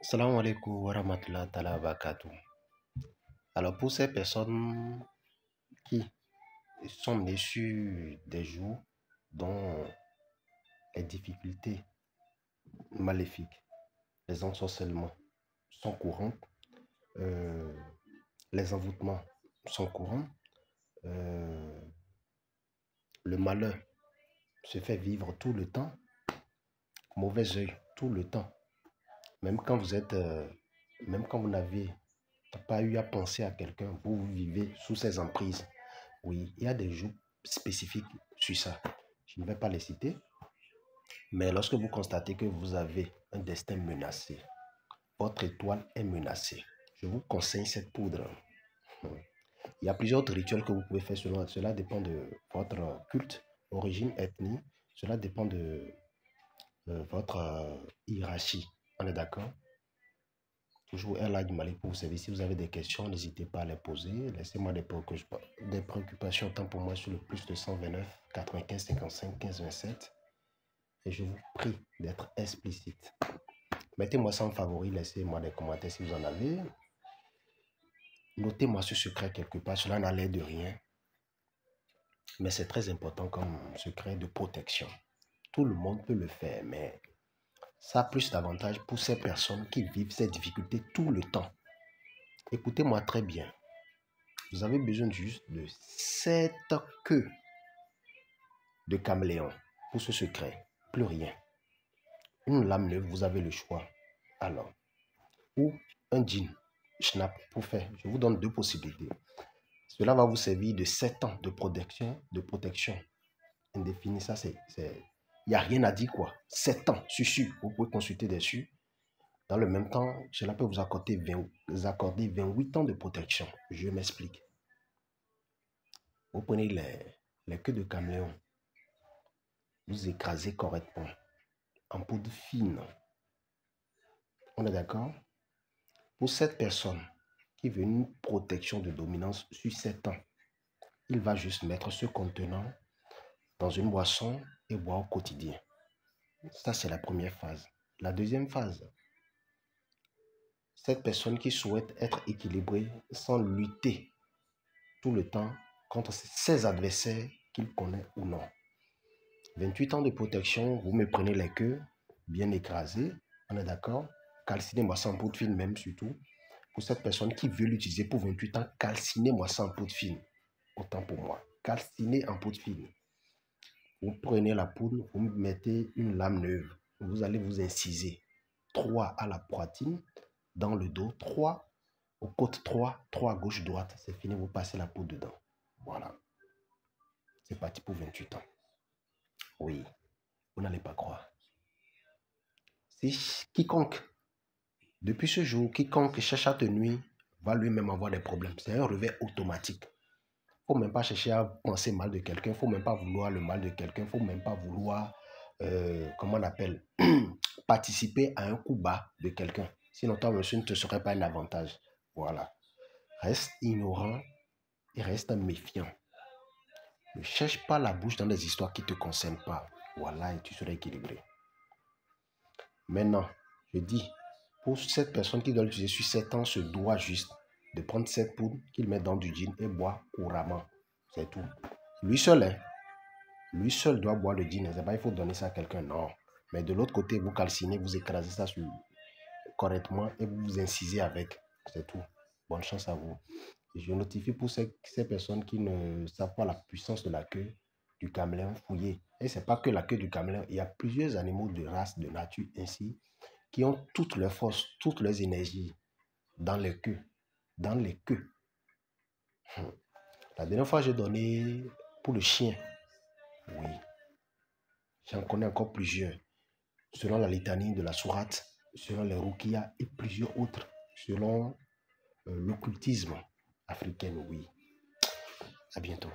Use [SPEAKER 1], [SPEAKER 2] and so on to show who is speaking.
[SPEAKER 1] Salam alaikum wa rahmatullahi ta'ala wa barakatuh. Alors pour ces personnes qui sont nées sur des jours dont les difficultés maléfiques, les ensorcellements sont courantes, les envoûtements sont courants, le malheur se fait vivre tout le temps, mauvais œil tout le temps, même quand vous n'avez pas eu à penser à quelqu'un, vous vivez sous ses emprises. Oui, il y a des jours spécifiques sur ça. Je ne vais pas les citer, mais lorsque vous constatez que vous avez un destin menacé, votre étoile est menacée, je vous conseille cette poudre. Il y a plusieurs autres rituels que vous pouvez faire selon. Cela dépend de votre culte, origine, ethnie. Cela dépend de votre hiérarchie. On est d'accord? Toujours un like Malik pour vous servir. Si vous avez des questions, n'hésitez pas à les poser. Laissez-moi des préoccupations tant pour moi sur le plus de 129 95 55 15 27. Et je vous prie d'être explicite. Mettez-moi ça en favori, laissez-moi des commentaires si vous en avez. Notez-moi ce secret quelque part, cela n'a l'air de rien. Mais c'est très important comme secret de protection. Tout le monde peut le faire, mais ça a plus d'avantages pour ces personnes qui vivent ces difficultés tout le temps. Écoutez-moi très bien. Vous avez besoin juste de 7 queues de caméléon pour ce secret. Plus rien. Une lame neuve, vous avez le choix. Alors, ou un jean schnapp pour faire. Je vous donne deux possibilités. Cela va vous servir de 7 ans de protection indéfinie. Ça, il n'y a rien à dire quoi. 7 ans, sûr. Vous pouvez consulter dessus. Dans le même temps, cela peut vous accorder 28 ans de protection. Je m'explique. Vous prenez les queues de caméléon. Vous écrasez correctement en poudre fine. On est d'accord? Pour cette personne qui veut une protection de dominance sur 7 ans, il va juste mettre ce contenant dans une boisson et boire au quotidien. Ça, c'est la première phase. La deuxième phase, cette personne qui souhaite être équilibrée sans lutter tout le temps contre ses adversaires qu'il connaît ou non. 28 ans de protection, vous me prenez les queues bien écrasées, on est d'accord? Calcinez-moi ça en poudre fine même surtout. Pour cette personne qui veut l'utiliser pour 28 ans, calcinez-moi ça en poudre fine. Autant pour moi. Calcinez en poudre fine. Vous prenez la poudre, vous mettez une lame neuve. Vous allez vous inciser 3 à la poitrine, dans le dos, 3 aux côtes, 3 à gauche, droite. C'est fini, vous passez la poudre dedans. Voilà. C'est parti pour 28 ans. Oui, vous n'allez pas croire. Si quiconque, depuis ce jour, quiconque cherche à te nuire, va lui-même avoir des problèmes. C'est un réveil automatique. Il ne faut même pas chercher à penser mal de quelqu'un. Il ne faut même pas vouloir le mal de quelqu'un. Il ne faut même pas vouloir, comment on appelle, participer à un coup bas de quelqu'un. Sinon, toi, monsieur, ne te serait pas un avantage. Voilà. Reste ignorant et reste méfiant. Ne cherche pas la bouche dans des histoires qui ne te concernent pas. Voilà, et tu seras équilibré. Maintenant, je dis, pour cette personne qui doit l'utiliser sur 7 ans, se doit juste de prendre cette poudre qu'il met dans du gin et boire couramment. C'est tout. Lui seul, hein? Lui seul doit boire le gin. C'est pas il faut donner ça à quelqu'un, non. Mais de l'autre côté, vous calcinez, vous écrasez ça correctement et vous vous incisez avec. C'est tout. Bonne chance à vous. Et je notifie pour ces personnes qui ne savent pas la puissance de la queue du caméléon, fouillé. Et c'est pas que la queue du caméléon. Il y a plusieurs animaux de race, de nature ainsi, qui ont toutes leurs forces, toutes leurs énergies dans les queues. Dans les queues. La dernière fois, j'ai donné pour le chien. Oui. J'en connais encore plusieurs. Selon la litanie de la sourate, selon les ruqyas et plusieurs autres. Selon l'occultisme africain, oui. À bientôt.